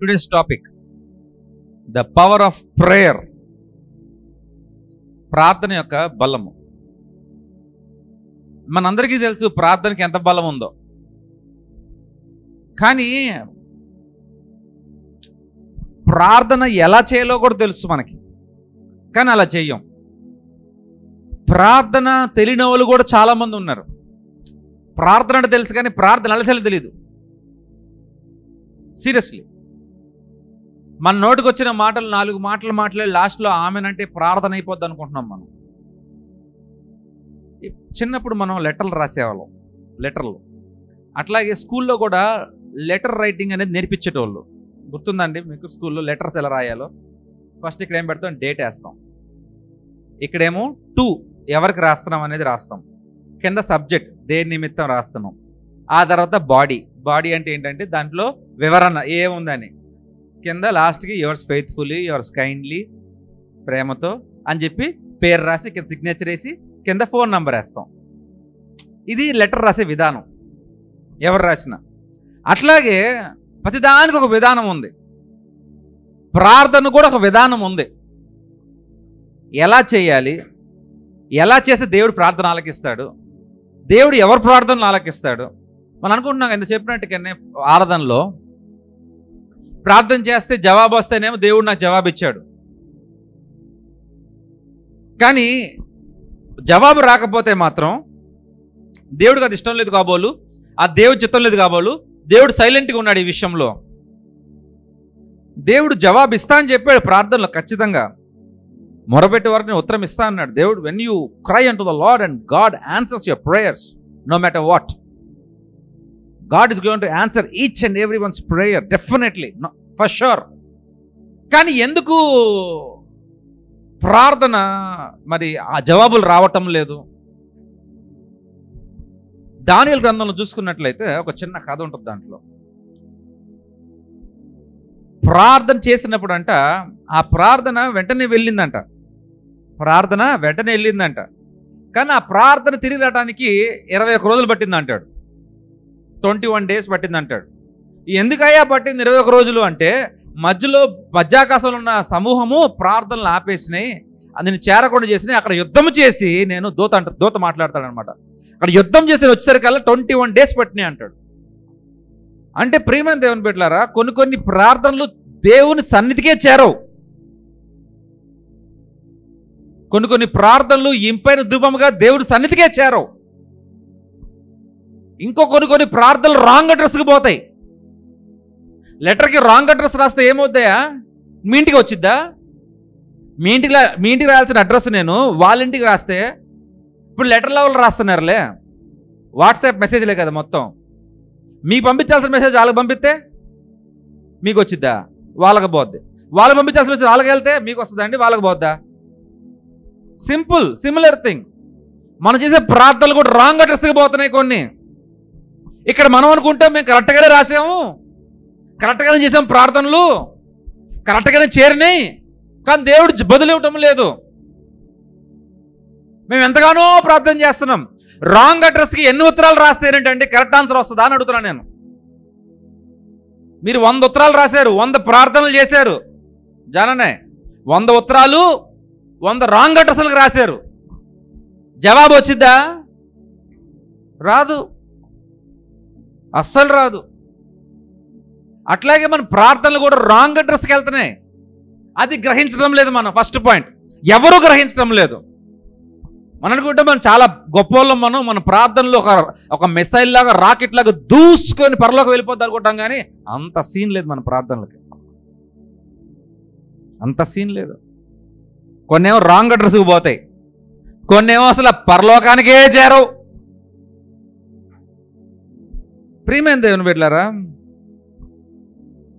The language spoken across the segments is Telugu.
Today's topic the power of prayer. ప్రార్థన యొక్క బలము. మనందరికీ తెలుసు ప్రార్థనకి ఎంత బలం ఉందో. కానీ ప్రార్థన ఎలా చేయాలో కూడా తెలుసు మనకి, కానీ అలా చెయ్యం. ప్రార్థన తెలియని వాళ్ళు కూడా చాలామంది ఉన్నారు. ప్రార్థన అంటే తెలుసు కానీ ప్రార్థన ఎలా చేయాలో తెలియదు. సీరియస్లీ మన నోటికి వచ్చిన మాటలు 4 మాటలు మాట్లాడి లాస్ట్లో ఆమెనంటే ప్రార్థన అయిపోద్ది అనుకుంటున్నాం మనం. చిన్నప్పుడు మనం లెటర్లు రాసేవాళ్ళం, లెటర్లు. అట్లాగే స్కూల్లో కూడా లెటర్ రైటింగ్ అనేది నేర్పించేటోళ్ళు. గుర్తుందండి మీకు? స్కూల్లో లెటర్స్ ఎలా రాయాలో ఫస్ట్ ఇక్కడ ఏం పెడతాం, డేట్ వేస్తాం. ఇక్కడేమో టు ఎవరికి రాస్తున్నాం అనేది రాస్తాం. కింద సబ్జెక్ట్ దేని నిమిత్తం రాస్తున్నాం. ఆ తర్వాత బాడీ. బాడీ అంటే ఏంటంటే దాంట్లో వివరణ ఏముందని. కింద లాస్ట్కి యువర్స్ ఫెయిత్ఫుల్లీ, యువర్స్ కైండ్లీ, ప్రేమతో అని చెప్పి పేరు రాసి కింద సిగ్నేచర్ వేసి కింద ఫోన్ నెంబర్ వేస్తాం. ఇది లెటర్ రాసే విధానం ఎవరు రాసిన. అట్లాగే ప్రతిదానికి ఒక విధానం ఉంది. ప్రార్థన కూడా ఒక విధానం ఉంది. ఎలా చేయాలి, ఎలా చేస్తే దేవుడు ప్రార్థన ఆలకిస్తాడు, దేవుడు ఎవరు ప్రార్థనలు ఆలకిస్తాడు. మనం అనుకుంటున్నాం ఎంత చెప్పినట్టుగానే ఆరాధనలో ప్రార్థన చేస్తే జవాబు వస్తేనేమో దేవుడు నాకు జవాబు ఇచ్చాడు. కానీ జవాబు రాకపోతే మాత్రం దేవుడికి అది ఇష్టం లేదు కాబోలు, ఆ దేవుడి చిత్తం లేదు కాబోలు, దేవుడు సైలెంట్గా ఉన్నాడు ఈ విషయంలో. దేవుడు జవాబు ఇస్తా అని చెప్పాడు ప్రార్థనలో. ఖచ్చితంగా మొరపెట్టే వారికి ఉత్తరం ఇస్తా అన్నాడు దేవుడు. When you cry unto the Lord and God answers your prayers no matter what. God is going to answer each and everyone's prayer, definitely, no, for sure. కానీ ఎందుకు ప్రార్థన మరి ఆ జవాబులు రావటం లేదు? దానియేలు గ్రంథంలో చూసుకున్నట్లయితే ఒక చిన్న కథ ఉంటుంది. దాంట్లో ప్రార్థన చేసినప్పుడు అంట ఆ ప్రార్థన వెంటనే వెళ్ళిందంట. కానీ ఆ ప్రార్థన తిరిగి రావడానికి 21 రోజులు పట్టింది అంటాడు. 21 days పట్టింది అంటాడు. ఎందుకయ్యా పట్టింది 21 రోజులు అంటే మధ్యలో మధ్యాకాశంలో ఉన్న సమూహము ప్రార్థనలు ఆపేసినాయి, అది చేరకుండా చేసినాయి. అక్కడ యుద్ధం చేసి నేను దూత మాట్లాడతాడనమాట. అక్కడ యుద్ధం చేసి వచ్చేసరికల్లా 21 days పట్టినాయి అంటాడు. అంటే ప్రియమైన దేవుని బిడ్డలారా, కొన్ని ప్రార్థనలు దేవుని సన్నిధికే చేరవు. కొన్ని ప్రార్థనలు ఇంపైన ధూపముగా దేవుని సన్నిధికే చేరవు. ఇంకో కొన్ని ప్రార్థనలు రాంగ్ అడ్రస్కి పోతాయి. లెటర్కి రాంగ్ అడ్రస్ రాస్తే ఏమవుతాయా? మీ ఇంటికి వచ్చిద్దా? మీ ఇంటికి రాయాల్సిన అడ్రస్ నేను వాళ్ళ ఇంటికి రాస్తే, ఇప్పుడు లెటర్ లెవెల్ రాస్తున్నారులే, వాట్సాప్ మెసేజ్లే కదా మొత్తం. మీకు పంపించాల్సిన మెసేజ్ వాళ్ళకి పంపిస్తే మీకు వచ్చిద్దా? వాళ్ళకి పోద్ది. వాళ్ళకి పంపించాల్సిన మెసేజ్ వాళ్ళకి వెళ్తే మీకు వస్తుందా అండి? వాళ్ళకి పోద్దా? Similar thing. మనం చేసే ప్రార్థనలు కూడా రాంగ్ అడ్రస్కి పోతున్నాయి కొన్ని. ఇక్కడ మనం అనుకుంటాం మేము కరెక్ట్గానే రాసాము, కరెక్ట్గానే చేసాం, ప్రార్థనలు కరెక్ట్గానే చేరినాయి, కానీ దేవుడు బదులు ఇవ్వటం లేదు. మేము ఎంతగానో ప్రార్థన చేస్తున్నాం. రాంగ్ అడ్రస్కి ఎన్ని ఉత్తరాలు రాస్తే ఏంటంటే కరెక్ట్ ఆన్సర్ వస్తుందా అని అడుగుతున్నాను నేను. మీరు 100 ఉత్తరాలు రాశారు, 100 ప్రార్థనలు చేశారు, జాననే 100 ఉత్తరాలు 100 రాంగ్ అడ్రస్లకు రాశారు. జవాబు వచ్చిద్దా? రాదు, అస్సలు రాదు. అట్లాగే మన ప్రార్థనలు కూడా రాంగ్ అడ్రస్కి వెళ్తున్నాయి. అది గ్రహించడం లేదు మనం. ఫస్ట్ పాయింట్, ఎవరు గ్రహించడం లేదు. మనం అనుకుంటే మనం చాలా గొప్ప వాళ్ళం. మన ప్రార్థనలు ఒక మిసైల్ లాగా, రాకెట్ లాగా దూసుకొని పరలోకి వెళ్ళిపోద్ది అనుకుంటాం, కానీ అంత సీన్ లేదు మన ప్రార్థనలకి. అంత సీన్ లేదు. కొన్నేమో రాంగ్ అడ్రస్కి పోతాయి, కొన్నేమో అసలు పరలోకానికే చేరవు. ప్రియమైన దేవుని బిడ్డలారా,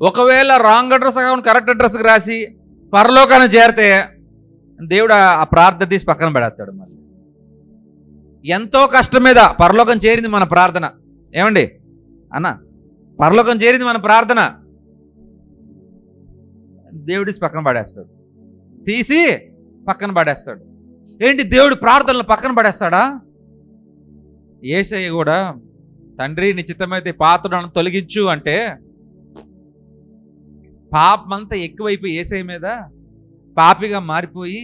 ఒకవేళ రాంగ్ అడ్రస్ కాకుండా కరెక్ట్ అడ్రస్కి రాసి పరలోకాన్ని చేరితే దేవుడు ఆ ప్రార్థన తీసి పక్కన పెడతాడు. మళ్ళీ ఎంతో కష్టం మీద పరలోకం చేరింది మన ప్రార్థన. ఏమండి అన్న, పరలోకం చేరింది మన ప్రార్థన, దేవుడి పక్కన పడేస్తాడు, తీసి పక్కన పడేస్తాడు. ఏంటి దేవుడు ప్రార్థనలు పక్కన పడేస్తాడా? యేసయ్య కూడా తండ్రి నీ చిత్తమైతే పాత్రను తొలగించు అంటే పాపమంతా ఎక్కువైపోయి యేసయ్య మీద పాపిగా మారిపోయి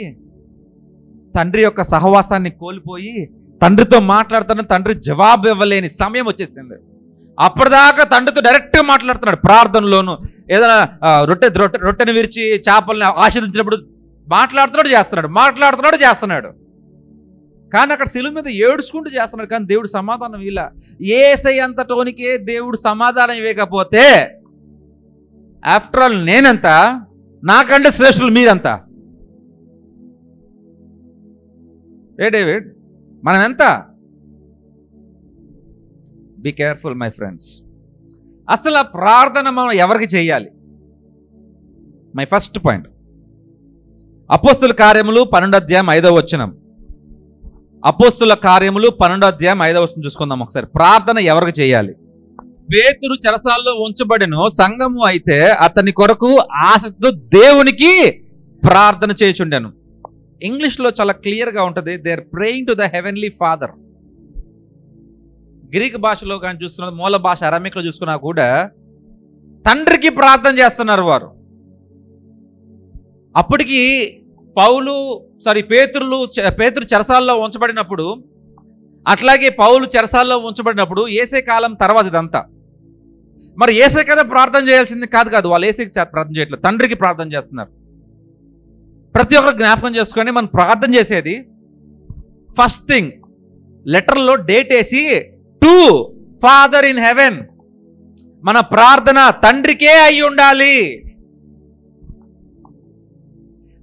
తండ్రి యొక్క సహవాసాన్ని కోల్పోయి తండ్రితో మాట్లాడుతున్న తండ్రి జవాబు ఇవ్వలేని సమయం వచ్చేసింది. అప్పటిదాకా తండ్రితో డైరెక్ట్గా మాట్లాడుతున్నాడు. ప్రార్థనలోను ఏదైనా రొట్టెను విరిచి చేపల్ని ఆశీర్వదించినప్పుడు మాట్లాడుతున్నాడు చేస్తున్నాడు. కానీ అక్కడ శిలువ మీద ఏడుచుకుంటూ చేస్తున్నాడు. కానీ దేవుడు సమాధానం ఇలా. యేసయ్య అంతటోనికే దేవుడు సమాధానం ఇవ్వకపోతే ఆఫ్టర్ ఆల్ నేనంత, నాకంటే శ్రేష్ఠులు మీరంతా. డేవిడ్ మనం ఎంత? Be careful my friends. అసలు ప్రార్థన మనం ఎవరికి చేయాలి? మై ఫస్ట్ పాయింట్, అపోస్తుల కార్యములు 12:5 అపోస్తుల కార్యములు 12:5 చూసుకుందాం ఒకసారి. ప్రార్థన ఎవరికి చేయాలి? పేతురు చెరసాల్లో ఉంచబడిన సంఘము అయితే అతని కొరకు ఆసక్తితో దేవునికి ప్రార్థన చేయుచుండెను. ఇంగ్లీష్లో చాలా క్లియర్గా ఉంటుంది, they are praying to the heavenly father. Greek భాషలో కానీ చూసుకున్న, మూల భాష అరమిక్లో చూసుకున్నా కూడా తండ్రికి ప్రార్థన చేస్తున్నారు వారు. అప్పటికి పేతురు చెరసాల్లో ఉంచబడినప్పుడు, అట్లాగే పౌలు చెరసాల్లో ఉంచబడినప్పుడు యేసే కాలం తర్వాత ఇదంతా. మరి యేసే కదా ప్రార్థన చేయాల్సింది? కాదు, వాళ్ళు యేసేకి ప్రార్థన చేయట్లేదు, తండ్రికి ప్రార్థన చేస్తున్నారు. ప్రతి ఒక్కరు జ్ఞాపకం చేసుకొని మనం ప్రార్థన చేసేది ఫస్ట్ థింగ్ లెటర్లో డేట్ వేసి టు ఫాదర్ ఇన్ హెవెన్. మన ప్రార్థన తండ్రికే అయి ఉండాలి.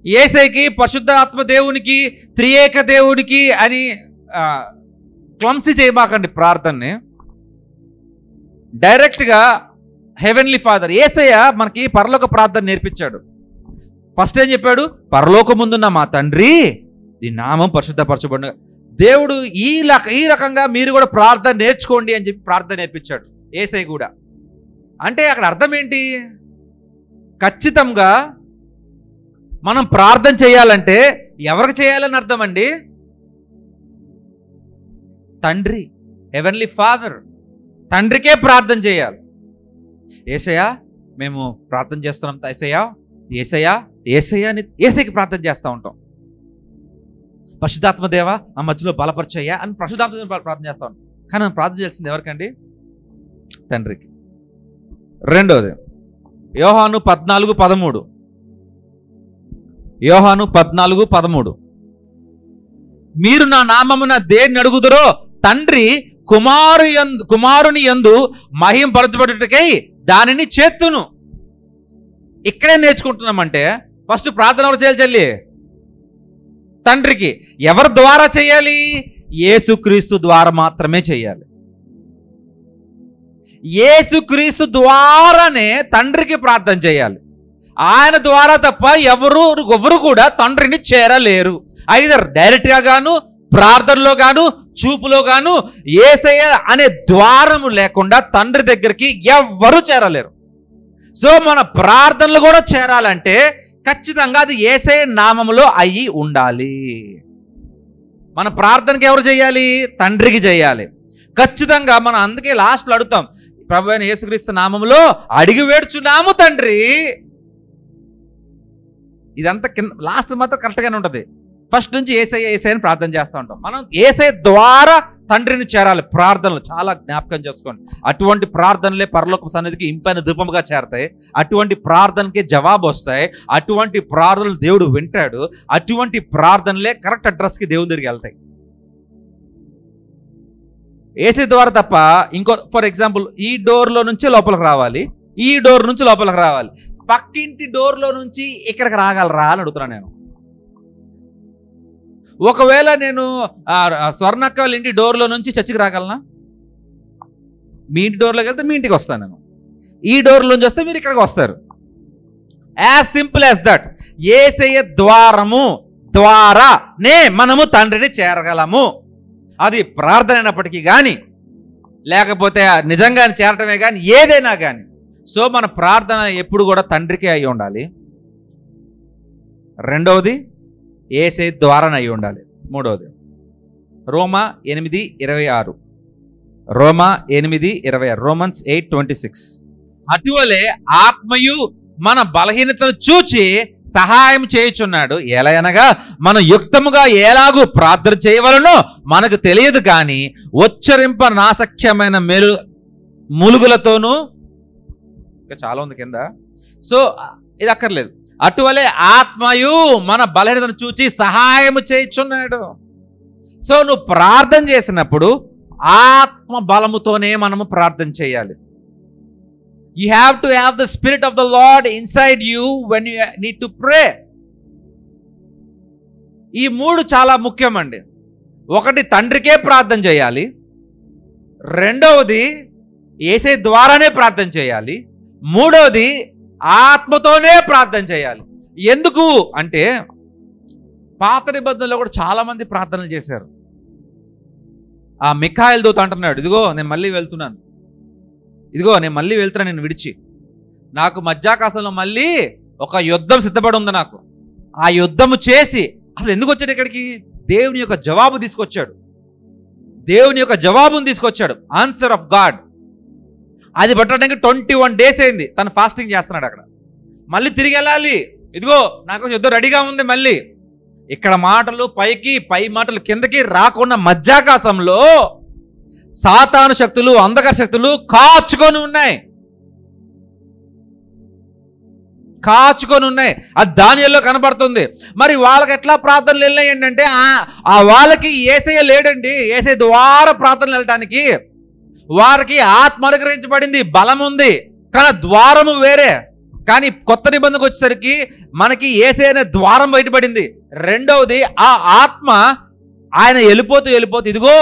యేసయ్యకి, పరిశుద్ధ ఆత్మ దేవునికి, త్రియేక దేవునికి అని క్లమ్సీ చేయబాకండి ప్రార్థనని. డైరెక్ట్గా హెవెన్లీ ఫాదర్. యేసయ్య మనకి పరలోక ప్రార్థన నేర్పించాడు. ఫస్ట్ ఏం చెప్పాడు? పరలోకముందున్న మా తండ్రి, నీ నామం పరిశుద్ధపరచబడిన. దేవుడు ఈ రకంగా మీరు కూడా ప్రార్థన నేర్చుకోండి అని చెప్పి ప్రార్థన నేర్పించాడు యేసయ్య కూడా. అంటే అక్కడ అర్థం ఏంటి? ఖచ్చితంగా మనం ప్రార్థన చేయాలంటే ఎవరికి చేయాలని అర్థం అండి? తండ్రి, హెవెన్లీ ఫాదర్, తండ్రికే ప్రార్థన చేయాలి. యేసయ్యా మేము ప్రార్థన చేస్తున్నాం, యేసయ్యా అని యేసయ్యకి ప్రార్థన చేస్తూ ఉంటాం. పరిశుద్ధాత్మ దేవా ఆ మధ్యలో బలపరచయ్యా అని పరిశుద్ధాత్మ ప్రార్థన చేస్తూ ఉంటాం. కానీ మనం ప్రార్థన చేస్తుంది ఎవరికండి? తండ్రికి. రెండోది యోహాను 14:13. యోహాను 14:13. మీరు నా నామమున దేన్ని అడుగుదురో తండ్రి కుమారుని యందు మహింపరచబడుటకై దానిని చేత్తును. ఇక్కడే నేర్చుకుంటున్నామంటే ఫస్ట్ ప్రార్థన ఎవరు చేయాలి? చెల్లి తండ్రికి. ఎవరి ద్వారా చేయాలి? యేసుక్రీస్తు ద్వారా మాత్రమే చేయాలి. యేసుక్రీస్తు ద్వారానే తండ్రికి ప్రార్థన చేయాలి. ఆయన ద్వారా తప్ప ఎవరు కూడా తండ్రిని చేరలేరు. ఐదర్ డైరెక్ట్గా గాను, ప్రార్థనలో గాను, చూపులో గాను. యేసయ్య అనే ద్వారము లేకుండా తండ్రి దగ్గరికి ఎవ్వరూ చేరలేరు. సో మన ప్రార్థనలు కూడా చేరాలంటే ఖచ్చితంగా అది యేసయ్య నామములో అయి ఉండాలి. మన ప్రార్థనకి ఎవరు చేయాలి? తండ్రికి చేయాలి ఖచ్చితంగా. మనం అందుకే లాస్ట్లో అడుగుతాం, ప్రభు అయిన యేసుక్రీస్తు నామములో అడిగి వేడుచున్నాము తండ్రి. ఇదంతా కింద లాస్ట్ మాత్రం కరెక్ట్గానే ఉంటుంది. ఫస్ట్ నుంచి యేసయ్యని ప్రార్థన చేస్తూ ఉంటాం. మనం యేసయ్య ద్వారా తండ్రిని చేరాలి. ప్రార్థనలు చాలా జ్ఞాపకం చేసుకోండి. అటువంటి ప్రార్థనలే పరలోక సన్నిధికి ఇంపైన ధూపముగా చేరతాయి. అటువంటి ప్రార్థనకే జవాబు వస్తాయి. అటువంటి ప్రార్థనలు దేవుడు వింటాడు. అటువంటి ప్రార్థనలే కరెక్ట్ అడ్రస్కి దేవుని దగ్గరికి వెళ్తాయి. యేసయ్య ద్వారా తప్ప ఇంకో, ఫర్ ఎగ్జాంపుల్ ఈ డోర్లో నుంచి లోపలికి రావాలి, ఈ డోర్ నుంచి లోపలికి రావాలి, పక్కింటి డోర్లో నుంచి ఇక్కడికి రాగలరా అని అడుగుతున్నాను నేను. ఒకవేళ నేను స్వర్ణక్క వాళ్ళ ఇంటి డోర్లో నుంచి చర్చికి రాగలనా? మీ ఇంటి డోర్లోకి వెళ్తే మీ ఇంటికి వస్తాను నేను, ఈ డోర్లోంచి వస్తే మీరు ఇక్కడికి వస్తారు. As simple as that. Yesayya ద్వారానే మనము తండ్రిని చేరగలము. అది ప్రార్థన అయినప్పటికీ కానీ, లేకపోతే నిజంగా చేరటమే కానీ, ఏదైనా కానీ. సో మన ప్రార్థన ఎప్పుడు కూడా తండ్రికే అయి ఉండాలి. రెండవది యేసయ్య ద్వారానే అయి ఉండాలి. మూడవది రోమా 8:26. రోమా 8:26. రోమన్స్ 8:26. అటువలే ఆత్మయు మన బలహీనతను చూచి సహాయం చేయుచున్నాడు. ఎలయనగా మనం యుక్తముగా ఎలాగూ ప్రార్థన చేయవలనో మనకు తెలియదు, కానీ ఉచ్చరింప నాసఖ్యమైన మూలుగులతోనూ, ఇంకా చాలా ఉంది కింద. సో ఇది అక్కర్లేదు. అటువలే ఆత్మయు మన బలహీనతను చూచి సహాయం చేయుచున్నాడు. సో నువ్వు ప్రార్థన చేసినప్పుడు ఆత్మ బలముతోనే మనము ప్రార్థన చేయాలి. You have to have the Spirit of the Lord inside you when you need to pray. ఈ మూడు చాలా ముఖ్యమండి. ఒకటి, తండ్రికే ప్రార్థన చేయాలి. రెండవది, యేసయ్య ద్వారానే ప్రార్థన చేయాలి. మూడవది, ఆత్మతోనే ప్రార్థన చేయాలి. ఎందుకు అంటే పాత నిబంధనలో కూడా చాలా మంది ప్రార్థనలు చేశారు. ఆ మిఖాయేలు దూత అంటున్నాడు, ఇదిగో నేను మళ్ళీ వెళ్తున్నాను, ఇదిగో నేను మళ్ళీ వెళ్తున్నా నేను విడిచి, నాకు మధ్యాకాశంలో మళ్ళీ ఒక యుద్ధం సిద్ధపడి ఉంది నాకు. ఆ యుద్ధము చేసి అసలు ఎందుకు వచ్చాడు ఇక్కడికి? దేవుని యొక్క జవాబు తీసుకొచ్చాడు. దేవుని యొక్క జవాబును తీసుకొచ్చాడు, ఆన్సర్ ఆఫ్ గాడ్. అది పట్టడానికి 21 days అయింది. తను ఫాస్టింగ్ చేస్తున్నాడు అక్కడ. మళ్ళీ తిరిగి వెళ్ళాలి, ఇదిగో నాకు యుద్ధం రెడీగా ఉంది. మళ్ళీ ఇక్కడ మాటలు పైకి, పై మాటలు కిందకి రాకుండా మధ్యాకాశంలో సాతాను శక్తులు, అంధకార శక్తులు కాచుకొని ఉన్నాయి. అది దానియేలులో కనబడుతుంది. మరి వాళ్ళకి ఎట్లా ప్రార్థనలు వెళ్ళాయి ఏంటంటే ఆ వాళ్ళకి యేసయ్య లేడండి. యేసయ్య ద్వారా ప్రార్థనలు వెళ్ళటానికి వారికి ఆత్మ అనుగ్రహించబడింది, బలం ఉంది, కానీ ద్వారము వేరే. కానీ కొత్త నిబంధనకు వచ్చేసరికి మనకి యేసయ్య అనే ద్వారం బయటపడింది. రెండవది, ఆ ఆత్మ ఆయన వెళ్ళిపోతూ ఇదిగో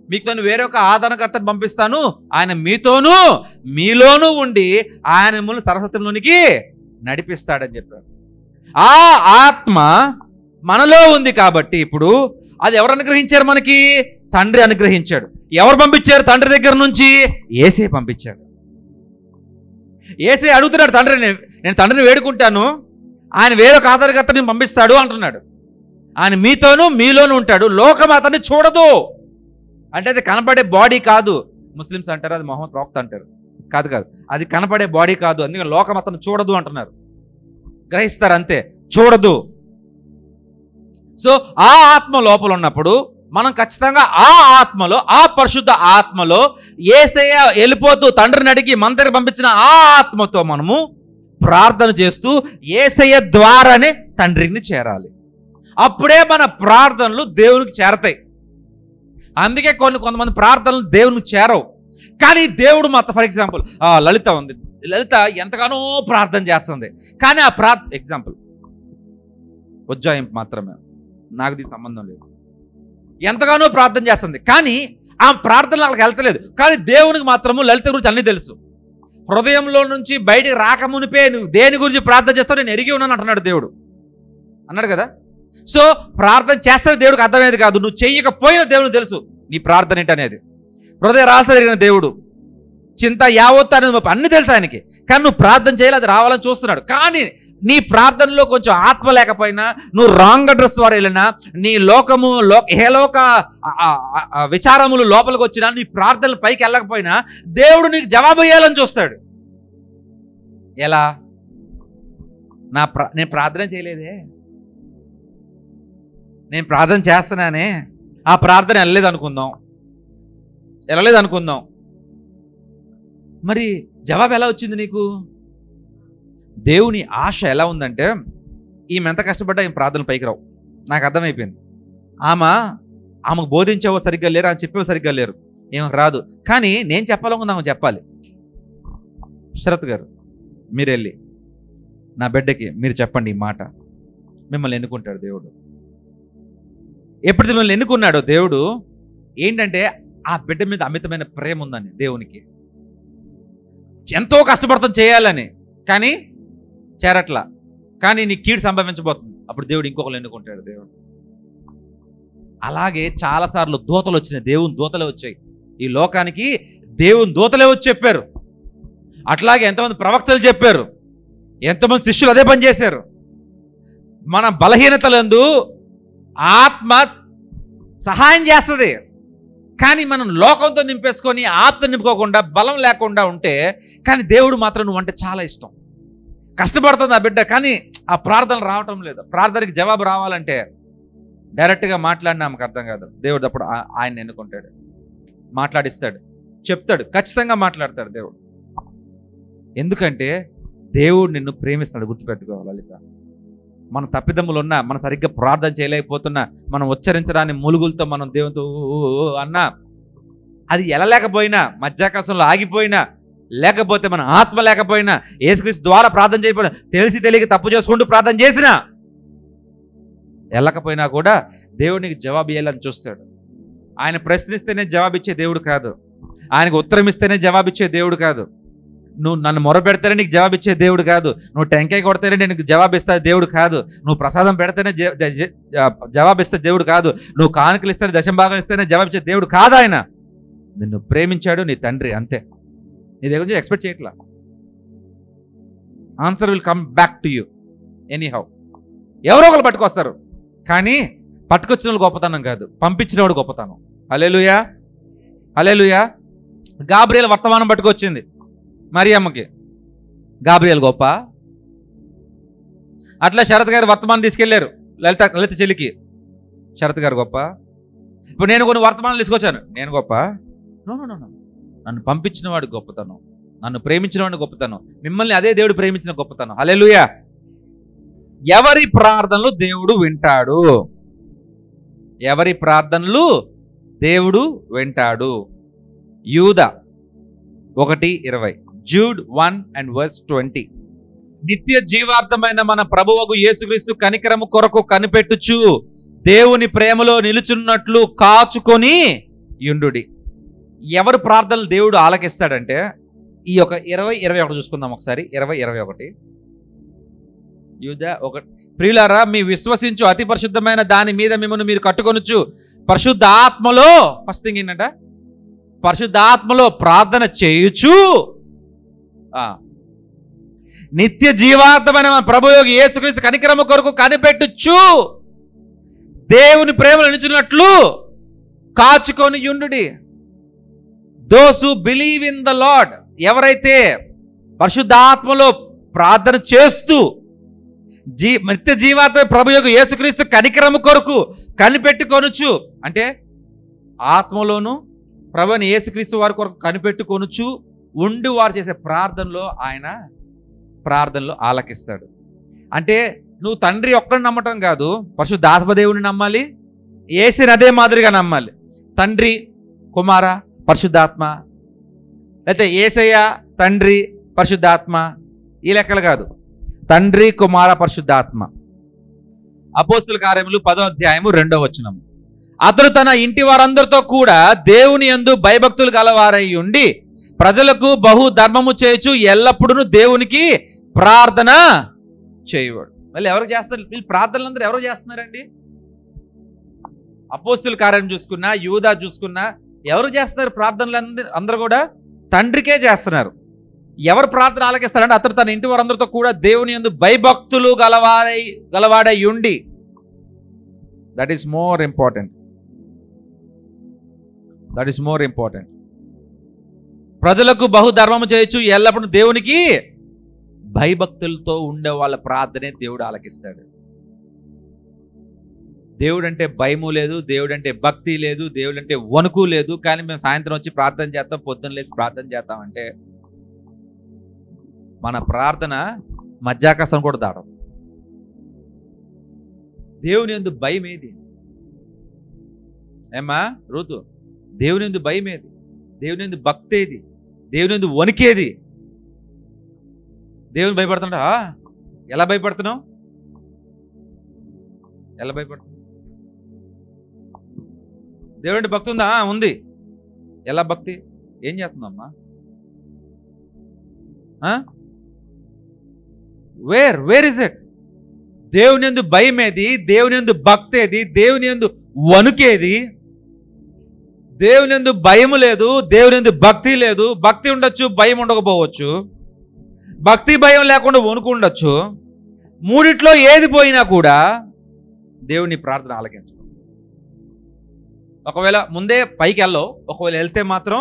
మీకుతో వేరొక ఆదరణకర్తను పంపిస్తాను, ఆయన మీతోనూ మీలోనూ ఉండి ఆయన మిమ్మల్ని సర్వసత్యంలోనికి నడిపిస్తాడని చెప్పారు. ఆ ఆత్మ మనలో ఉంది కాబట్టి ఇప్పుడు అది ఎవరు అనుగ్రహించారు? మనకి తండ్రి అనుగ్రహించాడు. ఎవరు పంపించారు? తండ్రి దగ్గర నుంచి యేసయ్య పంపించాడు. యేసయ్య అడుగుతున్నాడు, తండ్రి నేను తండ్రిని వేడుకుంటాను, ఆయన వేరొక ఆదరణకర్తని పంపిస్తాడు అంటున్నాడు. ఆయన మీతోనూ మీలోనూ ఉంటాడు, లోకం అతన్ని చూడదు. అంటే అది కనపడే బాడీ కాదు. ముస్లిమ్స్ అంటారు అది మొహమ్మద్ ప్రవక్త అంటారు. కాదు, అది కనపడే బాడీ కాదు. అందుకని లోకం అతను చూడదు అంటున్నారు. గ్రహిస్తారు అంతే, చూడదు. సో ఆ ఆత్మ లోపల ఉన్నప్పుడు మనం ఖచ్చితంగా ఆ ఆత్మలో, ఆ పరిశుద్ధ ఆత్మలో యేసయ్య వెళ్ళిపోతూ తండ్రిని అడిగి మన దగ్గర పంపించిన ఆ ఆత్మతో మనము ప్రార్థన చేస్తూ యేసయ్య ద్వారానే తండ్రిని చేరాలి. అప్పుడే మన ప్రార్థనలు దేవునికి చేరతాయి. అందుకే కొంతమంది ప్రార్థనలు దేవునికి చేరవు. కానీ దేవుడు మాత్రం, ఫర్ ఎగ్జాంపుల్ లలిత ఉంది, లలిత ఎంతగానో ప్రార్థన చేస్తుంది, కానీ ఆ ఎగ్జాంపుల్ ఉజ్జాయింపు మాత్రమే, నాకు దీనికి సంబంధం లేదు. ఎంతగానో ప్రార్థన చేస్తుంది, కానీ ఆ ప్రార్థన వాళ్ళకి వెళ్తలేదు. కానీ దేవునికి మాత్రము లలిత గురించి అన్నీ తెలుసు. హృదయంలో నుంచి బయటికి రాకమునిపే నువ్వు దేని గురించి ప్రార్థన చేస్తావు నేను ఎరిగి ఉన్నాను అంటున్నాడు దేవుడు, అన్నాడు కదా. సో ప్రార్థన చేస్తే దేవుడికి అర్థమయ్యేది కాదు, నువ్వు చెయ్యకపోయినా దేవునికి తెలుసు నీ ప్రార్థన ఏంటనేది. హృదయ రాస జరిగిన దేవుడు, చింత యావత్తు అనేది అన్ని తెలుసు ఆయనకి. కానీ నువ్వు ప్రార్థన చేయాలి, అది రావాలని చూస్తున్నాడు. కానీ నీ ప్రార్థనలో కొంచెం ఆత్మ లేకపోయినా, నువ్వు రాంగ్ అడ్రస్ ద్వారా వెళ్ళినా, నీ లోకము హేలోక విచారములు లోపలికి వచ్చినా, నీ ప్రార్థనలు పైకి వెళ్ళకపోయినా దేవుడు నీకు జవాబు ఇవ్వాలని చూస్తాడు. ఎలా? నేను ప్రార్థన చేయలేదే, నేను ప్రార్థన చేస్తున్నానే, ఆ ప్రార్థన వెళ్ళలేదు అనుకుందాం, మరి జవాబు ఎలా వచ్చింది నీకు? దేవుని ఆశ ఎలా ఉందంటే, ఈమె ఎంత కష్టపడ్డా ఈమె ప్రార్థన పైకి రావు. నాకు అర్థమైపోయింది. ఆమెకు బోధించేవో సరిగ్గా లేరు, ఆమె చెప్పేవో సరిగ్గా లేరు, ఏమో రాదు. కానీ నేను చెప్పాలనుకుంది ఆమె చెప్పాలి. శరత్ గారు, మీరు వెళ్ళి నా బిడ్డకి మీరు చెప్పండి ఈ మాట, మిమ్మల్ని ఎన్నుకుంటాడు దేవుడు. ఎప్పుడు మిమ్మల్ని ఎన్నుకున్నాడో దేవుడు ఏంటంటే ఆ బిడ్డ మీద అమితమైన ప్రేమ ఉందని దేవునికి. ఎంతో కష్టపడతాం చేయాలని, కానీ చేరట్లా. కానీ నీ కీడు సంభవించబోతుంది. అప్పుడు దేవుడు ఇంకొకరు ఎన్నుకుంటాడు దేవుడు. అలాగే చాలాసార్లు దూతలు వచ్చినాయి, దేవుని దూతలే వచ్చాయి ఈ లోకానికి, దేవుని దూతలే వచ్చి చెప్పారు. అట్లాగే ఎంతమంది ప్రవక్తలు చెప్పారు, ఎంతమంది శిష్యులు అదే పని చేశారు. మన బలహీనతలందు ఆత్మ సహాయం చేస్తుంది. కానీ మనం లోకంతో నింపేసుకొని ఆత్మ నింపుకోకుండా బలం లేకుండా ఉంటే, కానీ దేవుడు మాత్రం నువ్వు అంటే చాలా ఇష్టం. కష్టపడుతుంది ఆ బిడ్డ, కానీ ఆ ప్రార్థన రావటం లేదు. ప్రార్థనకి జవాబు రావాలంటే డైరెక్ట్గా మాట్లాడినా ఆమెకు అర్థం కాదు. దేవుడు అప్పుడు ఆయన ఎన్నుకుంటాడు, మాట్లాడిస్తాడు, చెప్తాడు, ఖచ్చితంగా మాట్లాడతాడు దేవుడు. ఎందుకంటే దేవుడు నిన్ను ప్రేమిస్తాడు. గుర్తుపెట్టుకోవాలి లలిత. మన తప్పిదమ్ములు ఉన్నా, మనం సరిగ్గా ప్రార్థన చేయలేకపోతున్నా, మనం ఉచ్చరించడాన్ని ములుగులతో మనం దేవునితో అన్నా, అది ఎలలేకపోయినా, మధ్యాకాశంలో ఆగిపోయినా, లేకపోతే మన ఆత్మ లేకపోయినా, యేసుక్రీస్తు ద్వారా ప్రార్థన చేయకపోయినా, తెలిసి తెలియక తప్పు చేసుకుంటూ ప్రార్థన చేసినా, వెళ్ళకపోయినా కూడా దేవుడికి జవాబు ఇవ్వాలని చూస్తాడు. ఆయన ప్రశ్నిస్తేనే జవాబిచ్చే దేవుడు కాదు, ఆయనకు ఉత్తరం ఇస్తేనే జవాబిచ్చే దేవుడు కాదు, నువ్వు నన్ను మొరపెడితేనే నీకు జవాబిచ్చే దేవుడు కాదు, నువ్వు టెంకాయ కొడితేనే నీకు జవాబిస్తే దేవుడు కాదు, నువ్వు ప్రసాదం పెడితేనే జవాబిస్తే దేవుడు కాదు, నువ్వు కానుకలు ఇస్తేనే దశంభాగం ఇస్తేనే జవాబిచ్చే దేవుడు కాదు. ఆయన నిన్ను ప్రేమించాడు, నీ తండ్రి, అంతే. నీ దగ్గర నుంచి ఎక్స్పెక్ట్ చేయట్లా. Answer will come back to you any how. ఎవరో ఒకరు పట్టుకొస్తారు, కానీ పట్టుకొచ్చిన వాళ్ళు గొప్పతనం కాదు, పంపించిన వాడు గొప్పతనం. హల్లెలూయా, హల్లెలూయా. గాబ్రియల్ వర్తమానం పట్టుకొచ్చింది మరియమ్మకి, గాబ్రియల్ గొప్ప. అట్లా శరత్ గారు వర్తమానం తీసుకెళ్లారు లలిత చెల్లికి, శరత్ గారు గొప్ప. ఇప్పుడు నేను కొన్ని వర్తమానాలు తీసుకొచ్చాను, నేను గొప్ప? No no no. నన్ను పంపించిన వాడు గొప్పతనం, నన్ను ప్రేమించిన వాడు గొప్పతనం, మిమ్మల్ని అదే దేవుడు ప్రేమించిన గొప్పతనం. హల్లెలూయా. ఎవరి ప్రార్థనలు దేవుడు వింటాడు, ఎవరి ప్రార్థనలు దేవుడు వింటాడు. యూదా 1:20, Jude 1:20. నిత్య జీవార్థమైన మన ప్రభువగు యేసుక్రీస్తు కనికరము కొరకు కనిపెట్టుచు దేవుని ప్రేమలో నిలుచున్నట్లు కాచుకొని యుండుడి. ఎవరు ప్రార్థనలు దేవుడు ఆలకిస్తాడంటే, ఈ యొక్క 20-21 చూసుకుందాం ఒకసారి. 20-21 యూదా 1. ప్రియులారా, మీ విశ్వసించు అతి పరిశుద్ధమైన దాని మీద మిమ్మల్ని మీరు కట్టుకొనొచ్చు పరిశుద్ధాత్మలో, ఫస్ట్ థింగ్ ఏంటంట, పరిశుద్ధాత్మలో ప్రార్థన చేయుచు నిత్య జీవార్థమైన ప్రభుయోగి యేసుక్రీస్తు కనికరము కొరకు కనిపెట్టుచు దేవుని ప్రేమలో నిలిచినట్లు కాచుకొని యుండుడి. Those who believe in the lord, ఎవరైతే పరిశుద్ధాత్మలో ప్రార్థన చేస్తూ నిత్య జీవాత్మ ప్రభుయోగి యేసుక్రీస్తు కనికరము కొరకు కనిపెట్టుకొనుచు, అంటే ఆత్మలోను ప్రభుని యేసుక్రీస్తు వారి కొరకు కనిపెట్టుకొనుచు ఉండి వారు చేసే ప్రార్థనలో ఆయన ప్రార్థనలో ఆలకిస్తాడు. అంటే నువ్వు తండ్రి ఒక్కడిని నమ్మటం కాదు, పరిశుద్ధాత్మ దేవుని నమ్మాలి, యేసుని అదే మాదిరిగా నమ్మాలి. తండ్రి, కుమార, పరిశుద్ధాత్మ, లేకపోతే యేసయ్య, తండ్రి, పరిశుద్ధాత్మ, ఈ లెక్కలు కాదు. తండ్రి, కుమార, పరిశుద్ధాత్మ. అపోస్తుల కార్యములు 10:2 అతడు తన ఇంటి వారందరితో కూడా దేవుని యందు భయభక్తులు గలవారై ఉండి ప్రజలకు బహు ధర్మము చేయుచు ఎల్లప్పుడూ దేవునికి ప్రార్థన చేయవాడు. మళ్ళీ ఎవరు చేస్తారు? వీళ్ళు ప్రార్థనలు అందరూ ఎవరు చేస్తున్నారండి? అపోస్తుల కార్యం చూసుకున్నా, యూదా చూసుకున్నా, ఎవరు చేస్తున్నారు ప్రార్థనలు? అందరూ కూడా తండ్రికే చేస్తున్నారు. ఎవరు ప్రార్థన ఆలకిస్తారంటే అతడు తన ఇంటి వారందరితో కూడా దేవుని యందు భయభక్తులు గలవాడై ఉండి. That is more important, that is more important. ప్రజలకు బహుధర్మము చేయొచ్చు ఎల్లప్పుడూ దేవునికి భయభక్తులతో ఉండే వాళ్ళ ప్రార్థనే దేవుడు ఆలకిస్తాడు. దేవుడు అంటే భయము లేదు, దేవుడు అంటే భక్తి లేదు, దేవుడు అంటే వణుకు లేదు, కానీ మేము సాయంత్రం వచ్చి ప్రార్థన చేస్తాం, పొద్దున్న లేచి ప్రార్థన చేస్తామంటే మన ప్రార్థన మధ్యాకాశం కూడా దాటం. దేవుని యందు భయం ఏది? ఏమ్మా రూతు, దేవుని యందు భయం ఏది? దేవుని యందు భక్తి ఏది? దేవుని యందు వణికేది? దేవుని భయపడుతుంటా? ఎలా భయపడుతున్నావు? ఎలా భయపడుతున్నావు? దేవుని భక్తి ఉందా? ఉంది. ఎలా భక్తి? ఏం చేస్తుందమ్మా? Where is it? దేవుని యందు భయం ఏది? దేవుని యందు భక్తి ఏది? దేవుని యందు వణుకేది? దేవుని యందు భయం లేదు, దేవుని యందు భక్తి లేదు. భక్తి ఉండొచ్చు, భయం ఉండకపోవచ్చు. భక్తి భయం లేకుండా వణుకు ఉండొచ్చు. మూడిట్లో ఏది పోయినా కూడా దేవుని ప్రార్థన ఆలకించు. ఒకవేళ ముందే పైకి వెళ్ళవు, ఒకవేళ వెళ్తే మాత్రం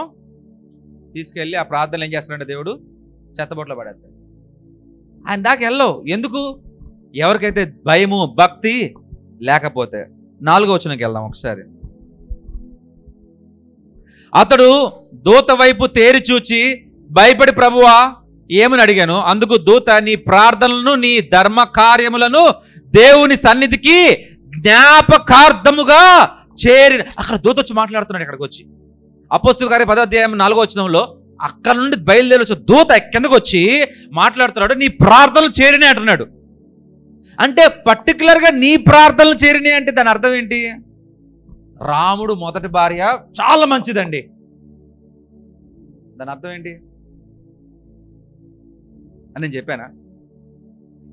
తీసుకెళ్ళి ఆ ప్రార్థనలు ఏం చేస్తాడంటే దేవుడు చెత్తబొట్లో పడేస్తాడు. ఆయన దాకా వెళ్ళవు. ఎందుకు? ఎవరికైతే భయము భక్తి లేకపోతే. 4వ వచనంకి వెళ్దాం ఒకసారి. అతడు దూత వైపు తేరి చూచి భయపడి, ప్రభువా ఏమని అడిగాను. అందుకు దూత, నీ ప్రార్థనలను నీ ధర్మ కార్యములను దేవుని సన్నిధికి జ్ఞాపకార్థముగా చేరి. అక్కడ దూత వచ్చి మాట్లాడుతున్నాడు. ఇక్కడికి వచ్చి అపోస్తలుల కార్యం 10వ అధ్యాయం 4వ వచనంలో అక్కడ నుండి బయలుదేరి వచ్చి దూత కిందకు వచ్చి మాట్లాడుతున్నాడు. నీ ప్రార్థనలు చేరినాయి అంటున్నాడు. అంటే పర్టికులర్గా నీ ప్రార్థనలు చేరినాయి అంటే దాని అర్థం ఏంటి? రాముడు మొదటి భార్య చాలా మంచిదండి. దాని అర్థం ఏంటి అని నేను చెప్పానా?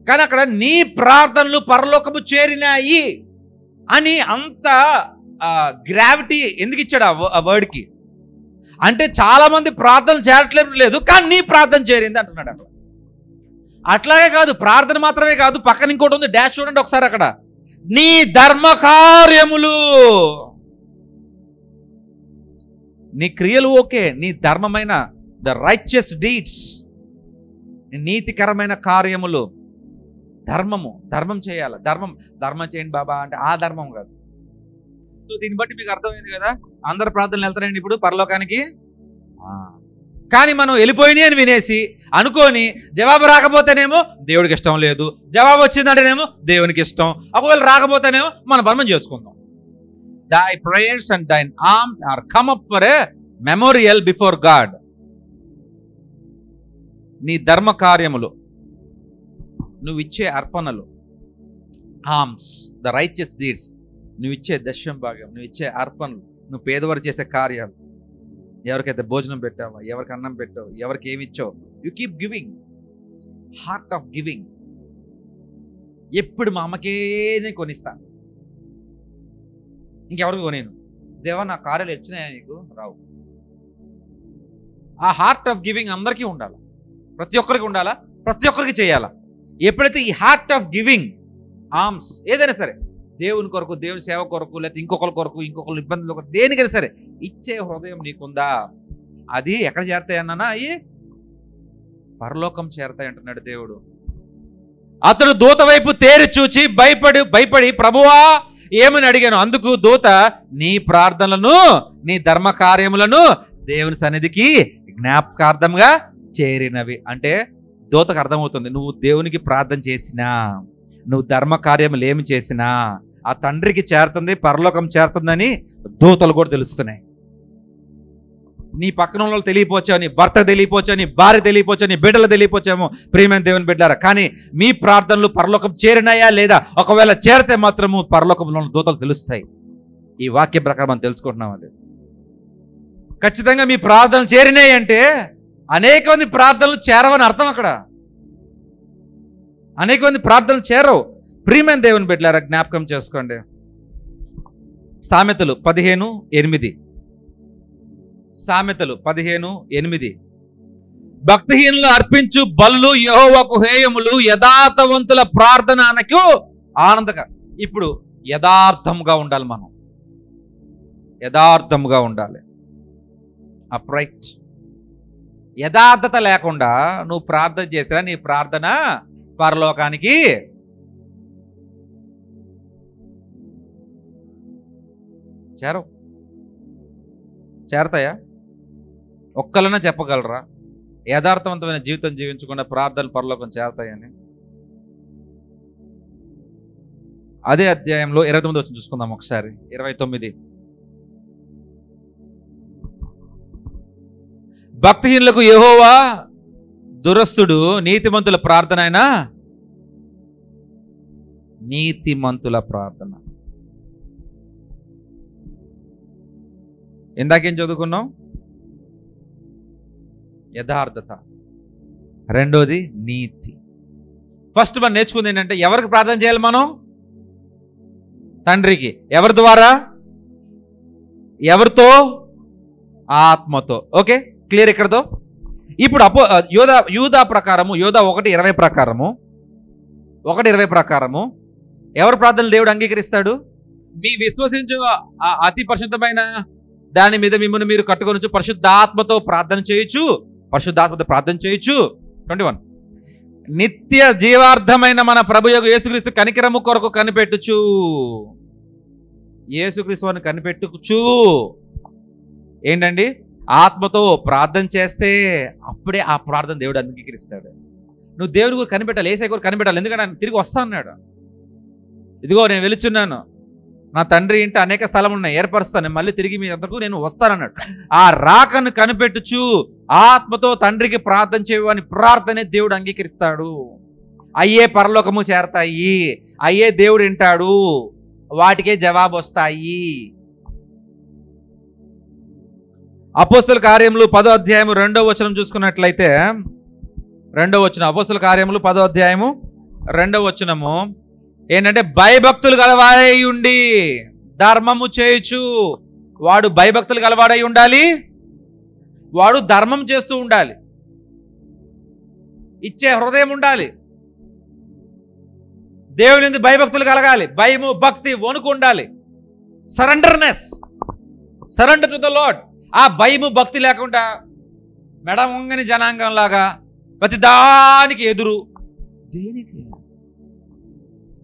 కానీ అక్కడ నీ ప్రార్థనలు పరలోకము చేరినాయి అని అంత గ్రావిటీ ఎందుకు ఇచ్చాడు ఆ వర్డ్కి? అంటే చాలా మంది ప్రార్థన చేరట్లేదు, కానీ నీ ప్రార్థన చేరింది అంటున్నాడు అక్కడ. అట్లాగే కాదు, ప్రార్థన మాత్రమే కాదు, పక్కన ఇంకోటి ఉంది, డాష్ చూడండి ఒకసారి అక్కడ. నీ ధర్మ కార్యములు, నీ క్రియలు ఓకే, నీ ధర్మమైన ద రైచియస్ డీడ్స్, నీతికరమైన కార్యములు, ధర్మం చేయాలి. ధర్మం చేయండి బాబా అంటే ఆ ధర్మం కాదు. సో దీన్ని బట్టి మీకు అర్థమైంది కదా, అందరు ప్రార్థనలు వెళ్తారండి ఇప్పుడు పరలోకానికి. కానీ మనం వెళ్ళిపోయినాయి అని వినేసి అనుకోని జవాబు రాకపోతేనేమో దేవుడికి ఇష్టం లేదు, జవాబు వచ్చిందంటేనేమో దేవునికి ఇష్టం, ఒకవేళ రాకపోతేనేమో మన పని చేసుకుందాం. Thy prayers and thine arms are come up for a memorial before God. నీ ధర్మ కార్యములు, నువ్వు ఇచ్చే అర్పణలు, ఆర్మ్స్, ద రైచియస్ డీడ్స్, నువ్వు ఇచ్చే దశం భాగం, నువ్వు ఇచ్చే అర్పణలు, నువ్వు పేదవారు చేసే కార్యాలు, ఎవరికైతే భోజనం పెట్టావా, ఎవరికి అన్నం పెట్టావు, ఎవరికి ఏమి ఇచ్చావు, you keep giving, heart of giving. ఎప్పుడు మా అమ్మకే నేను కొనిస్తాను, ఇంకెవరికి కొనేను. దేవా నా కార్యాలు వచ్చినాయా నీకు? రావు. ఆ హార్ట్ ఆఫ్ గివింగ్ అందరికీ ఉండాలి, ప్రతి ఒక్కరికి ఉండాలా, ప్రతి ఒక్కరికి చేయాలా. ఎప్పుడైతే ఈ హార్ట్ ఆఫ్ గివింగ్, ఆర్మ్స్, ఏదైనా సరే దేవుని కొరకు, దేవుని సేవ కొరకు, లేకపోతే ఇంకొకరి కొరకు, ఇంకొకరు ఇబ్బందులు కొరకు, దేనికైనా సరే ఇచ్చే హృదయం నీకుందా, అది ఎక్కడ చేరతాయి అన్నానా? అయ్యి పరలోకం చేరతాయి అంటున్నాడు దేవుడు. అతడు దూత వైపు తేరి చూచి భయపడి ప్రభువా ఏమని అడిగాను. అందుకు దూత, నీ ప్రార్థనలను నీ ధర్మ కార్యములను దేవుని సన్నిధికి జ్ఞాపకార్థంగా చేరినవి. అంటే దూతకు అర్థమవుతుంది, నువ్వు దేవునికి ప్రార్థన చేసినా, నువ్వు ధర్మ కార్యములు ఏమి చేసినా ఆ తండ్రికి చేరుతుంది, పరలోకం చేరుతుందని దూతలు కూడా తెలుస్తున్నాయి. నీ పక్కన వాళ్ళు తెలియపోవచ్చా, నీ భర్త తెలియపోవచ్చా, నీ భార్య తెలియపోవచ్చా, నీ బిడ్డలు తెలియపోవచ్చేమో, ప్రియమైన దేవుని బిడ్డారా. కానీ మీ ప్రార్థనలు పరలోకం చేరినాయా లేదా? ఒకవేళ చేరితే మాత్రము పరలోకంలో దూతలు తెలుస్తాయి. ఈ వాక్య ప్రకారం మనం తెలుసుకుంటున్నాం. అది ఖచ్చితంగా మీ ప్రార్థనలు చేరినాయి అంటే అనేక మంది ప్రార్థనలు చేరవని అర్థం. అక్కడ అనేక మంది ప్రార్థనలు చేరవు. ప్రియమైన దేవుని బిడ్డలారా, జ్ఞాపకం చేసుకోండి. సామెతలు 15:8. సామెతలు 15:8. భక్తిహీనులు అర్పించు బలులు యెహోవాకు హేయములు, యథార్థవంతుల ప్రార్థన అనకు ఆనందకరం. ఇప్పుడు యథార్థంగా ఉండాలి, మనం యథార్థంగా ఉండాలి. అప్రైట్, యథార్థత లేకుండా నువ్వు ప్రార్థన చేసినా నీ ప్రార్థన పరలోకానికి చేరతాయా? ఒక్కలన్నా చెప్పగలరా యథార్థవంతమైన జీవితం జీవించకుండా ప్రార్థనలు పరలోకం చేరతాయని? అదే అధ్యాయంలో 29 వచ్చి చూసుకుందాం ఒకసారి. 29. భక్తిహీనులకు యెహోవా దురస్తుడు, నీతిమంతుల ప్రార్థన అయినా నీతిమంతుల ప్రార్థన. ఇందాకేం చదువుకున్నాం? యథార్థత, రెండోది నీతి. ఫస్ట్ మనం నేర్చుకుంది ఏంటంటే ఎవరికి ప్రార్థన చేయాలి మనం? తండ్రికి. ఎవరి ద్వారా? ఎవరితో? ఆత్మతో. ఓకే, క్లియర్ ఇక్కడతో. ఇప్పుడు యూదా ప్రకారము, యూదా 1:20 ప్రకారము, 1:20 ప్రకారము ఎవరి ప్రార్థనలు దేవుడు అంగీకరిస్తాడు? మీ విశ్వసించు అతి పరిశుద్ధమైన దాని మీద మిమ్మల్ని మీరు కట్టుకొని పరిశుద్ధాత్మతో ప్రార్థన చేయొచ్చు, పరిశుద్ధాత్మతో ప్రార్థన చేయొచ్చు. 21. నిత్య జీవార్థమైన మన ప్రభుయగు యేసుక్రీస్తు కనికరము కొరకు కనిపెట్టుచు, యేసుక్రీస్తు వారిని కనిపెట్టుచు ఏంటండి, ఆత్మతో ప్రార్థన చేస్తే అప్పుడే ఆ ప్రార్థన దేవుడు అంగీకరిస్తాడు. నువ్వు దేవుడి గురించి కనిపెట్టాలి, ఏసై గురించి కనిపెట్టాలి. ఎందుకంటే ఆయన తిరిగి వస్తా అన్నాడు. ఇదిగో నేను వెలుచున్నాను, నా తండ్రి ఇంటి అనేక స్థలములు ఉన్నాయి, ఏర్పరుస్తాను, మళ్ళీ తిరిగి మీ అంతకు నేను వస్తానన్నాడు. ఆ రాకను కనిపెట్టుచు ఆత్మతో తండ్రికి ప్రార్థన చేయని ప్రార్థనే దేవుడు అంగీకరిస్తాడు. అయ్యే పరలోకము చేరతాయి, అయ్యే దేవుడు వింటాడు, వాటికే జవాబు వస్తాయి. అపోస్తల కార్యములు 10వ అధ్యాయము 2వ వచనం చూసుకున్నట్లయితే, 2వ వచనం, అపోస్తల కార్యములు 10వ అధ్యాయము 2వ వచనము ఏంటంటే, భయభక్తులు గలవాడై ఉండి ధర్మము చేయొచ్చు. వాడు భయభక్తులు గలవాడై ఉండాలి, వాడు ధర్మం చేస్తూ ఉండాలి, ఇచ్చే హృదయం ఉండాలి, దేవుని భయభక్తులు కలగాలి, భయము భక్తి వణుకు ఉండాలి, surrenderness, surrender to the lord. ఆ భయము భక్తి లేకుండా మెడవంగని జనాంగంలాగా ప్రతి దానికి ఎదురు, దేనికి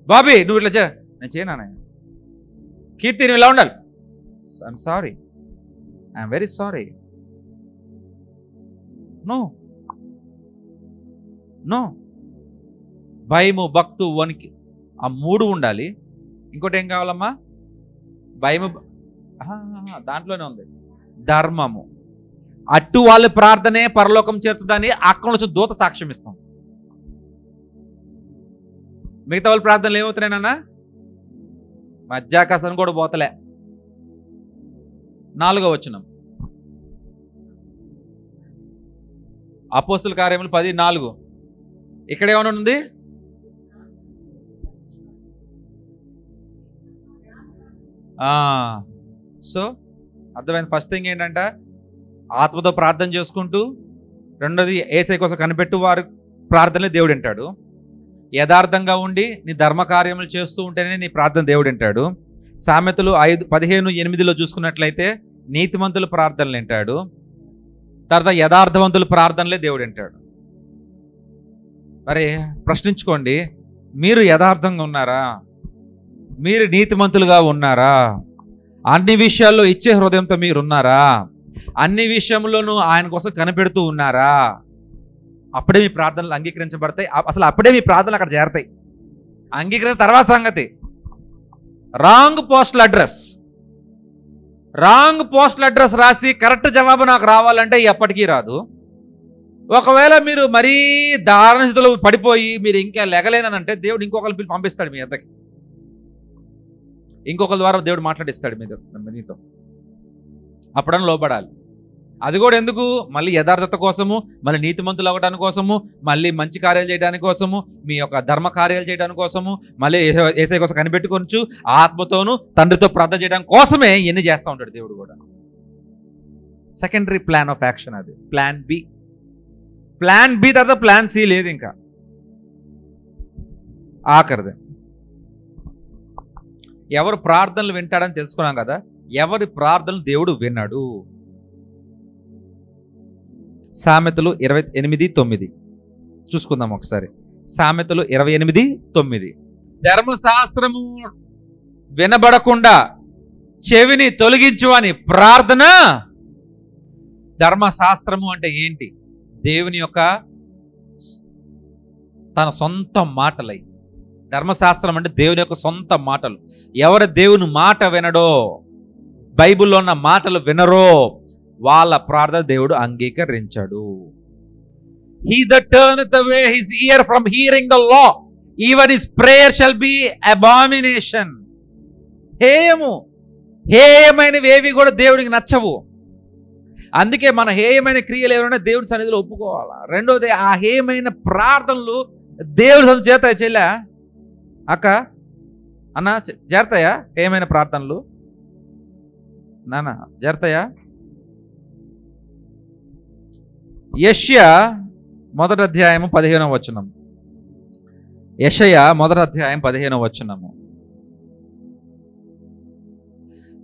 బాబీ నువ్వు ఇట్లా నేను చేయనా, కీర్తి నువ్వు ఇలా ఉండాలి, I'm sorry, I'm very sorry, no no. భయము భక్తు వనికి ఆ 3 ఉండాలి. ఇంకోటి ఏం కావాలమ్మా, భయము దాంట్లోనే ఉంది, ధర్మము. అట్టు వాళ్ళ ప్రార్థనే పరలోకం చేరుతుందని అక్కడ నుంచి దూత సాక్ష్యం ఇస్తాం. మిగతా వాళ్ళ ప్రార్థనలు ఏమవుతున్నాయన్నా, మధ్యాకాశం కూడా పోతలే. 4వ వచనం, అపోస్తల కార్యములు 10:4. ఇక్కడ ఏమైనా ఉంది, సో అర్థమైంది. ఫస్ట్ థింగ్ ఏంటంటే ఆత్మతో ప్రార్థన చేసుకుంటూ, రెండోది యేసయ్య కోసం కనిపెట్టు వారు ప్రార్థనలు దేవుడు వింటాడు. యథార్థంగా ఉండి నీ ధర్మకార్యములు చేస్తూ ఉంటేనే నీ ప్రార్థన దేవుడు వింటాడు. సామెతలు 5:15-8 చూసుకున్నట్లయితే నీతిమంతుల ప్రార్థనలు వింటాడు. తర్వాత యథార్థవంతుల ప్రార్థనలే దేవుడు వింటాడు. మరి ప్రశ్నించుకోండి, మీరు యథార్థంగా ఉన్నారా? మీరు నీతిమంతులుగా ఉన్నారా? అన్ని విషయాల్లో ఇచ్చే హృదయంతో మీరు ఉన్నారా? అన్ని విషయంలోనూ ఆయన కోసం కనిపెడుతూ ఉన్నారా? అప్పుడే మీ ప్రార్థనలు అంగీకరించబడతాయి. అసలు అప్పుడే మీ ప్రార్థనలు అక్కడ చేరతాయి. అంగీకరించిన తర్వాత సంగతి. రాంగ్ పోస్టల్ అడ్రస్ రాసి కరెక్ట్ జవాబు నాకు రావాలంటే ఎప్పటికీ రాదు. ఒకవేళ మీరు మరీ దారుణ స్థితిలో పడిపోయి మీరు ఇంకా లెగలేనంటే దేవుడు ఇంకొకరిని పంపిస్తాడు మీ అద్దకి. ఇంకొకరి ద్వారా దేవుడు మాట్లాడిస్తాడు మీతో. అప్పుడని లోపడాలి. అది కూడా ఎందుకు? మళ్ళీ యథార్థత కోసము, మళ్ళీ నీతిమంతులు అవ్వడానికి కోసము, మళ్ళీ మంచి కార్యాలు చేయడానికి కోసము, మీ యొక్క ధర్మ కార్యాలు చేయడానికి కోసము, మళ్ళీ యేసయ్య కోసం కనిపెట్టుకొనచ్చు, ఆత్మతోనూ తండ్రితో ప్రార్థన చేయడానికి కోసమే ఇవన్నీ చేస్తూ ఉంటాడు దేవుడు కూడా. సెకండరీ ప్లాన్ ఆఫ్ యాక్షన్ అది. ప్లాన్ బి తర్వాత ప్లాన్ సి లేదు ఇంకా. ఆఖరిది, ఎవరు ప్రార్థనలు వింటాడని తెలుసుకున్నాం కదా. ఎవరి ప్రార్థనలు దేవుడు విన్నాడు? సామెతలు 28:9 చూసుకుందాం ఒకసారి. సామెతలు 28:9. ధర్మశాస్త్రము వినబడకుండా చెవిని తొలగించు అని ప్రార్థన. ధర్మశాస్త్రము అంటే ఏంటి? దేవుని యొక్క తన సొంత మాటలై. ధర్మశాస్త్రం అంటే దేవుని యొక్క సొంత మాటలు. ఎవరు దేవుని మాట వినడో, బైబిల్లో ఉన్న మాటలు వినరో, వాళ్ళ ప్రార్థన దేవుడు అంగీకరించాడు. He that turneth away his ear from hearing the law, even his prayer shall be abomination. హేయమైనవి ఏవి కూడా దేవుడికి నచ్చవు. అందుకే మన హేయమైన క్రియలు ఎవరైనా దేవుడి సన్నిధిలో ఒప్పుకోవాలా. రెండోది, ఆ హేయమైన ప్రార్థనలు దేవుడి సన్నిధి చేస్తాయా? చెల్లా అక్క అన్న చేరతాయా? హేయమైన ప్రార్థనలు నాన్న చేరతాయా? యెషయా 1వ అధ్యాయము 15వ వచనం. యెషయా 1వ అధ్యాయం 15వ వచనము.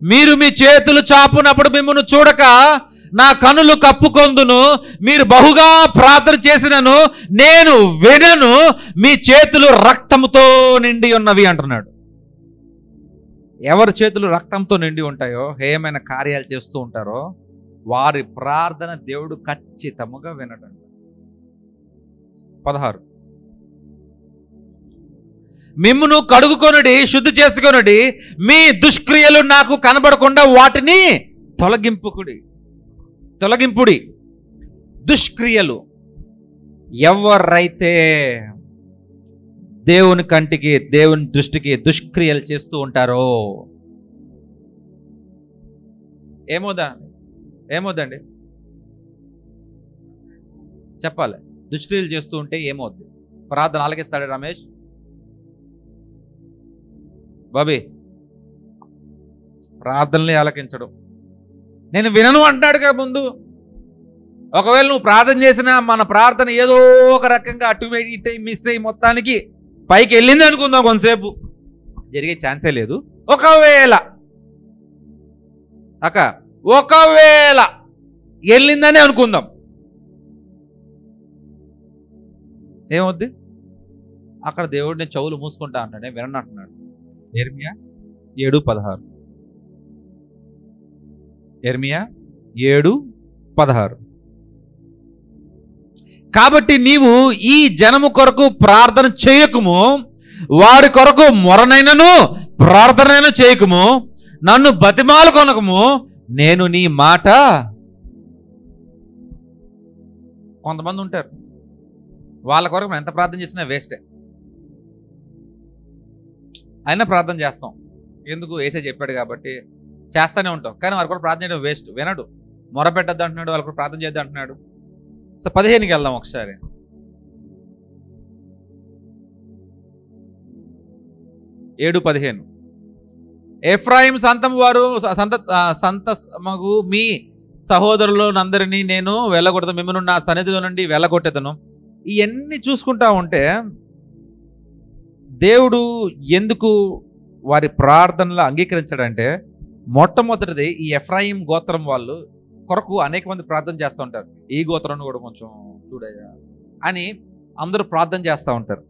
మీరు మీ చేతులు చాపునప్పుడు మిమ్మును చూడక నా కనులు కప్పుకొందును, మీరు బహుగా ప్రార్థన చేసినను నేను వినను, మీ చేతులు రక్తంతో నిండి ఉన్నవి అంటున్నాడు. ఎవరి చేతులు రక్తంతో నిండి ఉంటాయో, హేయమైన కార్యాలు చేస్తూ ఉంటారో, వారి ప్రార్థన దేవుడు ఖచ్చితంగా వినడంట. 16 మిమ్మును కడుగుకొనుడి, శుద్ధి చేసుకొనుడి, మీ దుష్క్రియలు నాకు కనబడకుండా వాటిని తొలగింపుడి. దుష్క్రియలు. ఎవరైతే దేవుని కంటికి, దేవుని దృష్టికి దుష్క్రియలు చేస్తూ ఉంటారో ఏమవుదండి చెప్పాలి. దుష్క్రియలు చేస్తూ ఉంటే ఏమవుద్ది? ప్రార్థన ఆలకిస్తాడు రమేష్ బాబీ? ప్రార్థనలే ఆలకించడం. నేను వినను అంటున్నాడుగా ముందు. ఒకవేళ నువ్వు ప్రార్థన చేసినా మన ప్రార్థన ఏదో ఒక రకంగా అటు ఇటు మిస్ అయ్యి మొత్తానికి పైకి వెళ్ళింది అనుకుందాం, కొంతసేపు జరిగే ఛాన్సే లేదు. ఒకవేళ వెళ్ళిందని అనుకుందాం, ఏమవుద్ది? అక్కడ దేవుడిని చెవులు మూసుకుంటా అంటాడే, విననంటున్నాడు. యెర్మియా 7:16. యెర్మియా 7:16. కాబట్టి నీవు ఈ జనము కొరకు ప్రార్థన చేయకుము, వారి కొరకు మొరనైనను ప్రార్థనైనా చేయకుము, నన్ను బతిమాలు కొనకము, నేను నీ మాట. కొంతమంది ఉంటారు, వాళ్ళ కొరకు మనం ఎంత ప్రార్థన చేసినా వేస్టే. అయినా ప్రార్థన చేస్తాం, ఎందుకు? యేసే చెప్పాడు కాబట్టి చేస్తూనే ఉంటాం. కానీ వారి కొరకు ప్రార్థన చేయడం వేస్ట్. వినడు. మొరపెట్టద్దు అంటున్నాడు, వాళ్ళ కొరకు ప్రార్థన చేద్దాం అంటున్నాడు. సో 15కి వెళ్దాం ఒకసారి. 7:15. ఎఫ్రాయిం సంతము వారు సంతమగు మీ సహోదరులందరినీ నేను వెళ్ళగొడతా, మిమ్మల్ని నా సన్నిధిలో నుండి వెళ్ళగొట్టేదను. ఇవన్నీ చూసుకుంటా ఉంటే దేవుడు ఎందుకు వారి ప్రార్థనలు అంగీకరించాడంటే, మొట్టమొదటిది ఈ ఎఫ్రాయిం గోత్రం వాళ్ళు కొరకు అనేక మంది ప్రార్థన చేస్తూ ఉంటారు. ఈ గోత్రాన్ని కూడా కొంచెం చూడయ్యా అని అందరూ ప్రార్థన చేస్తూ ఉంటారు.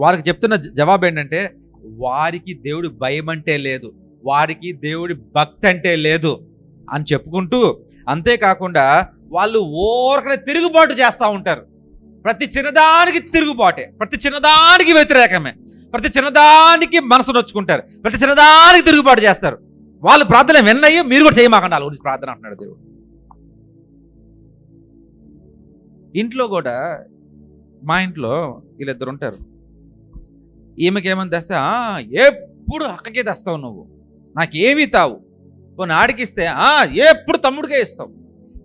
వారికి చెప్తున్న జవాబు ఏంటంటే, వారికి దేవుడి భయం అంటే లేదు, వారికి దేవుడి భక్తి అంటే లేదు అని చెప్పుకుంటూ, అంతేకాకుండా వాళ్ళు ఓరకనే తిరుగుబాటు చేస్తూ ఉంటారు. ప్రతి చిన్నదానికి తిరుగుబాటే, ప్రతి చిన్నదానికి వ్యతిరేకమే, ప్రతి చిన్నదానికి మనసు నొచ్చుకుంటారు, ప్రతి చిన్నదానికి తిరుగుబాటు చేస్తారు. వాళ్ళు ప్రార్థన విన్నయ్యో మీరు కూడా చేయమాకండి వాళ్ళ గురించి ప్రార్థన అంటున్నాడు దేవుడు. ఇంట్లో కూడా, మా ఇంట్లో వీళ్ళిద్దరు ఉంటారు. ఈమెకి ఏమని తెస్తే, ఎప్పుడు అక్కకే తెస్తావు నువ్వు, నాకేమీ తావు, పోనీ ఆడికిస్తే ఎప్పుడు తమ్ముడికే ఇస్తావు.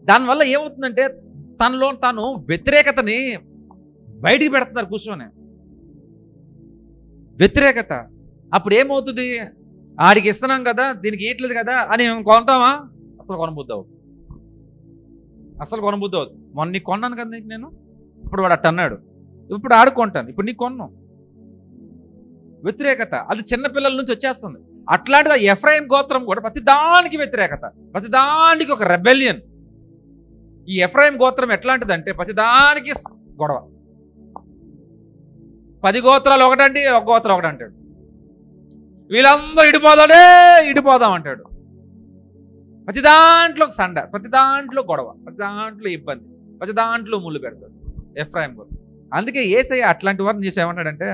దానివల్ల ఏమవుతుందంటే తనలో తాను వ్యతిరేకతని బయటికి పెడుతున్నారు కూర్చొని. వ్యతిరేకత. అప్పుడు ఏమవుతుంది? ఆడికి ఇస్తున్నాం కదా, దీనికి ఇయట్లేదు కదా అని కొంటామా? అసలు కొనబుద్ధి అవుతుంది, అసలు కొనబుద్ధి అవుతుంది. మొన్న నీకు కొన్నాను కదా నీకు నేను, ఇప్పుడు వాడు అట్ట అన్నాడు, ఇప్పుడు ఆడుకుంటాను, ఇప్పుడు నీకు కొన్నాం. వ్యతిరేకత అది చిన్నపిల్లల నుంచి వచ్చేస్తుంది. అట్లాంటిది ఎఫ్రాయిం గోత్రం కూడా ప్రతి దానికి వ్యతిరేకత, ప్రతి దానికి ఒక రెబెలియన్. ఈ ఎఫ్రాయిం గోత్రం ఎట్లాంటిదంటే ప్రతిదానికి గొడవ. 10 గోత్రాలు ఒకటంటే ఒక గోత్రం ఒకటి అంటాడు. వీళ్ళందరూ ఇడిపోదాం అంటాడు. ప్రతి దాంట్లో సండ, ప్రతి దాంట్లో గొడవ, ప్రతి దాంట్లో ఇబ్బంది, ప్రతి దాంట్లో ముళ్ళు పెడతాడు ఎఫ్రాయిం గోత్రం. అందుకే యేసయ్య అట్లాంటి వారిని చేసి ఏమంటాడంటే,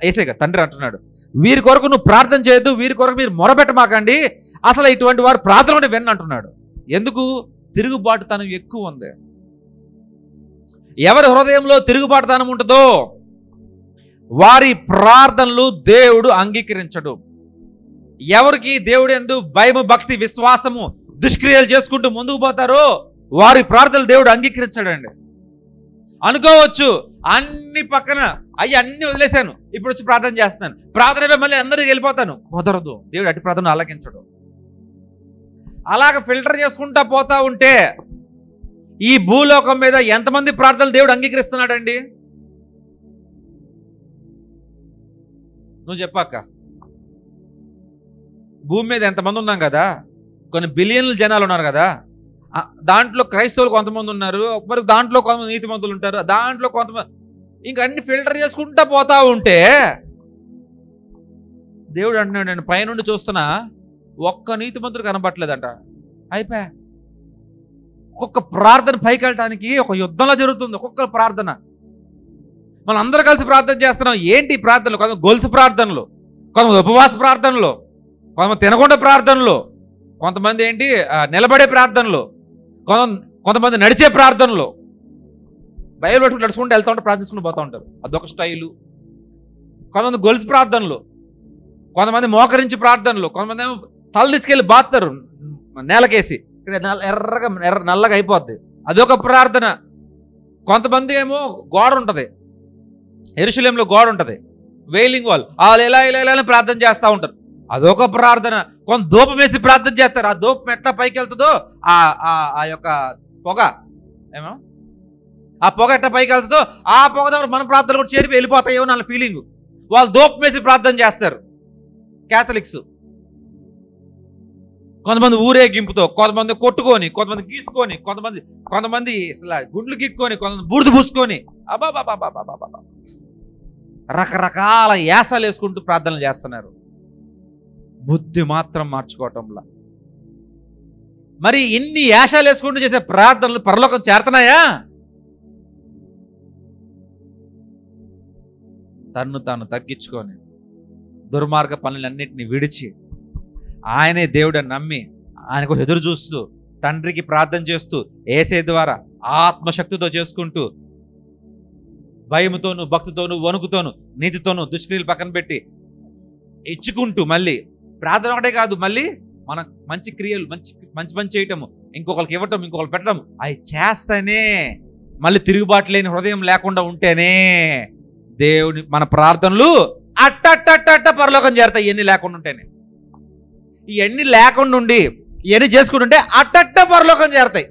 యేసయ్య తండ్రి అంటున్నాడు, వీరి కొరకు నువ్వు ప్రార్థన చేయొద్దు, వీరి కొరకు మీరు మొరబెట్టమాకండి, అసలు ఇటువంటి వారు ప్రార్థన విన్న అంటున్నాడు. ఎందుకు? తిరుగుబాటుతనం ఎక్కువ ఉంది. ఎవరి హృదయంలో తిరుగుబాటుతనం ఉంటుందో వారి ప్రార్థనలు దేవుడు అంగీకరించడు. ఎవరికి దేవుడు యందు భయము, భక్తి, విశ్వాసము, దుష్క్రియలు చేసుకుంటూ ముందుకు పోతారో వారి ప్రార్థనలు దేవుడు అంగీకరించడండి. అనుకోవచ్చు అన్ని పక్కన అన్ని వదిలేశాను, ఇప్పుడు వచ్చి ప్రార్థన చేస్తున్నాను, ప్రార్థన మళ్ళీ అందరికి వెళ్ళిపోతాను. కుదరదు. దేవుడు అటు ప్రార్థన ఆలకించడు. అలాగ ఫిల్టర్ చేసుకుంటా పోతా ఉంటే ఈ భూలోకం మీద ఎంతమంది ప్రార్థనలు దేవుడు అంగీకరిస్తున్నాడండి? నువ్వు చెప్పాక. భూమి మీద ఎంతమంది ఉన్నాం కదా, కొన్ని బిలియన్ల జనాలు ఉన్నారు కదా, దాంట్లో క్రైస్తవులు కొంతమంది ఉన్నారు, మరి దాంట్లో కొంతమంది నీతిమంతులు ఉంటారు, దాంట్లో కొంతమంది, ఇంకా అన్ని ఫిల్టర్ చేసుకుంటా పోతా ఉంటే దేవుడు అంటున్నాడు, నేను పైనుండి చూస్తున్నా ఒక్క నీతిమంతుడు కనబట్టలేదంట. అయిపోయా. ఒక్కొక్క ప్రార్థన పైకి వెళ్ళటానికి ఒక యుద్ధంలో జరుగుతుంది. ఒక్కొక్క ప్రార్థన మనం అందరూ కలిసి ప్రార్థన చేస్తున్నాం. ఏంటి ప్రార్థనలు? కొంతమంది గొలుసు ప్రార్థనలు, కొంతమంది ఉపవాస ప్రార్థనలు, కొంతమంది తినకుండా ప్రార్థనలు, కొంతమంది ఏంటి నిలబడే ప్రార్థనలు, కొంతమంది నడిచే ప్రార్థనలు. బైబిల్ పట్టుకుని నడుచుకుంటూ వెళ్తూ ఉంటారు, ప్రార్థించుకుంటూ పోతూ ఉంటారు. అదొక స్టైలు. కొంతమంది గొలుసు ప్రార్థనలు, కొంతమంది మోకరించి ప్రార్థనలు, కొంతమంది ఏమో తల తీసుకెళ్ళి బాస్తారు నేలకేసి, ఇక్కడ నల్లగా అయిపోద్ది, అదొక ప్రార్థన. కొంతమంది ఏమో గోడ ఉంటుంది, యెరూషలేములో గోడ ఉంటుంది, వెయిలింగ్ వాల్, వాళ్ళు ఎలా అని ప్రార్థన చేస్తూ ఉంటారు, అదొక ప్రార్థన. కొంత ధూపం వేసి ప్రార్థన చేస్తారు. ఆ ధూపం ఎట్లా పైకి వెళ్తుందో ఆ యొక్క పొగ ఏమో ఆ పొగ ఎట్లా పైకి వెళ్తుందో ఆ పొగ దగ్గర మన ప్రార్థనలు కూడా చేరి వెళ్ళిపోతాయేమో నా ఫీలింగ్. వాళ్ళు ధూపం వేసి ప్రార్థన చేస్తారు క్యాథలిక్స్. కొంతమంది ఊరేగింపుతో, కొంతమంది కొట్టుకొని, కొంతమంది గీసుకొని, కొంతమంది గుండ్లు గీక్కొని, కొంతమంది బూడిద పూసుకొని, అబాబాబాబాబాబా రకరకాల యాసలు వేసుకుంటూ ప్రార్థనలు చేస్తున్నారు. బుద్ధి మాత్రం మార్చుకోవటంలా. మరి ఇన్ని యాశాలు వేసుకుంటూ చేసే ప్రార్థనలు పరలోకం చేరుతున్నాయా? తన్ను తాను తగ్గించుకొని దుర్మార్గ పనులన్నింటినీ విడిచి ఆయనే దేవుడని నమ్మి ఆయనకు ఎదురు చూస్తూ తండ్రికి ప్రార్థన చేస్తూ యేసే ద్వారా ఆత్మశక్తితో చేసుకుంటూ భయముతోను, భక్తితోను, వణుకుతోను, నీతితోను, దుష్క్రియలు పక్కన పెట్టి ఇచ్చుకుంటూ, మళ్ళీ ప్రార్థన ఒకటే కాదు, మళ్ళీ మన మంచి క్రియలు, మంచి పని చేయటము, ఇంకొకరికి ఇవ్వటం, ఇంకొకరు పెట్టడం, అవి చేస్తేనే, మళ్ళీ తిరుగుబాటు లేని హృదయం లేకుండా ఉంటేనే దేవుని మన ప్రార్థనలు అట్ట పరలోకం చేరతాయి. ఇవన్నీ లేకుండా ఉంటేనే, ఇవన్నీ లేకుండా ఉండి ఇవన్నీ చేసుకుంటుంటే అట్ట పరలోకం చేరతాయి.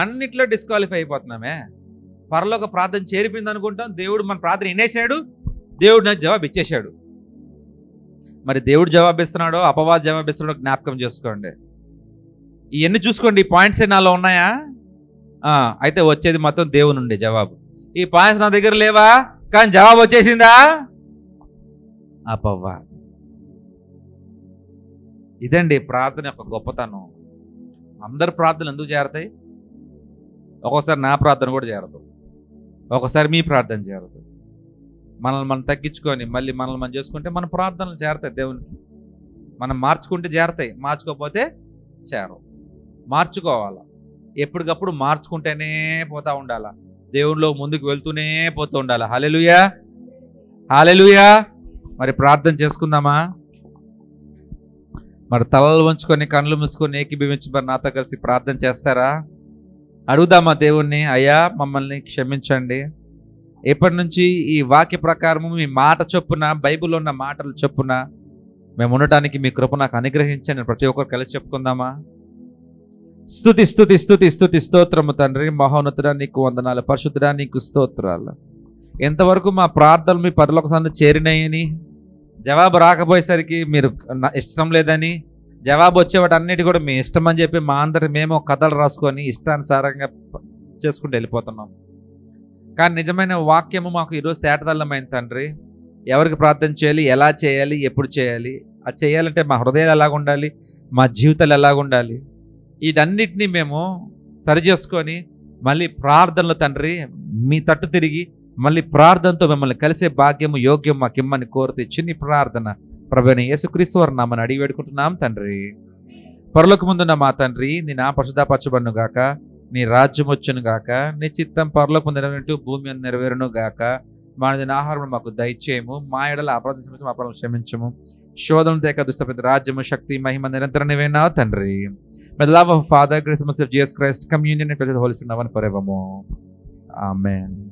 అన్నిట్లో డిస్క్వాలిఫై అయిపోతున్నామే. పరలోక ప్రార్థన చేరిపోయింది అనుకుంటాం, దేవుడు మన ప్రార్థన వినేశాడు, దేవుడు నాకు జవాబు ఇచ్చేశాడు. మరి దేవుడు జవాబిస్తున్నాడో అపవాద జవాబిస్తున్నాడో జ్ఞాపకం చేసుకోండి. ఇవన్నీ చూసుకోండి. ఈ పాయింట్స్ నాలో ఉన్నాయా? అయితే వచ్చేది మాత్రం దేవుని నుండి జవాబు. ఈ పాయింట్స్ నా దగ్గర లేవా కానీ జవాబు వచ్చేసిందా? అపవాద. ఇదండి ప్రార్థన యొక్క గొప్పతనం. అందరు ప్రార్థనలు ఎందుకు చేరతాయి? ఒక్కోసారి నా ప్రార్థన కూడా చేరదు, ఒక్కోసారి మీ ప్రార్థన చేరదు. మనల్ని మనం తగ్గించుకొని మళ్ళీ మనల్ని మనం చేసుకుంటే మన ప్రార్థనలు చేరతాయి దేవునికి. మనం మార్చుకుంటే చేరతాయి, మార్చుకోకపోతే చేరవు. మార్చుకోవాలా, ఎప్పటికప్పుడు మార్చుకుంటేనే పోతూ ఉండాలా, దేవునిలో ముందుకు వెళ్తూనే పోతూ ఉండాలి. హల్లెలూయా, హల్లెలూయా. మరి ప్రార్థన చేసుకుందామా? మరి తలలు వంచుకొని కళ్ళు మూసుకొని ఏకీభవించబడి నాతో కలిసి ప్రార్థన చేస్తారా? అడుగుదామా దేవుణ్ణి, అయ్యా మమ్మల్ని క్షమించండి, ఎప్పటి నుంచి ఈ వాక్య ప్రకారము మీ మాట చొప్పున, బైబిల్లో ఉన్న మాటల చొప్పున మేము ఉండటానికి మీ కృప నాకు అనుగ్రహించండి. ప్రతి ఒక్కరు కలిసి చెప్పుకుందామా? స్తుతి స్తుతి స్తుతి స్తుతి స్తోత్రము తండ్రి, మహోన్నతుడా నీకు వందనాలు, పరిశుద్ధుడా నీకు స్తోత్రాలు. ఎంతవరకు మా ప్రార్థనలు మీ పరలోక సన్నిధికి చేరినాయని, జవాబు రాకపోయేసరికి మీరు ఇష్టం లేదని, జవాబు వచ్చేవాటి అన్నిటి కూడా మీ ఇష్టం అని చెప్పి మా అందరి మేము కథలు రాసుకొని ఇష్టానుసారంగా చేసుకుంటూ వెళ్ళిపోతున్నాం. కానీ నిజమైన వాక్యము మాకు ఈరోజు తేటతల్లమైంది తండ్రి. ఎవరికి ప్రార్థన చేయాలి, ఎలా చేయాలి, ఎప్పుడు చేయాలి, అది చేయాలంటే మా హృదయాలు ఎలాగుండాలి, మా జీవితాలు ఎలాగుండాలి, వీటన్నిటినీ మేము సరిచేసుకొని మళ్ళీ ప్రార్థనలు తండ్రి మీ తట్టు తిరిగి మళ్ళీ ప్రార్థనతో మిమ్మల్ని కలిసే భాగ్యము, యోగ్యం మాకు ఇమ్మని కోరుతూ చిన్ని ప్రార్థన ప్రభువైన యేసుక్రీస్తు వారి నామమున అడిగి వేడుకుంటున్నాం తండ్రి. పరలోకమందున్న మా తండ్రి, నీ నామము పరిశుద్ధపరచబడును గాక, నీ రాజ్యం వచ్చును గాక, నీ చిత్తం పరలోకమందు నెరవేరునట్టు భూమి మీద నెరవేరును గాక. మా దిన ఆహారం మాకు దయచేయము, మా ఎడల అపరాధ అపరాధం క్షమించము, శోధన తేక దుష్టపెద్ద రాజ్యము, శక్తి, మహిమ నిరంతరం నీవేనా తండ్రి. May the love of Father, grace and mercy of Jesus Christ, communion and fellowship of the Holy Spirit now and forevermore. Amen.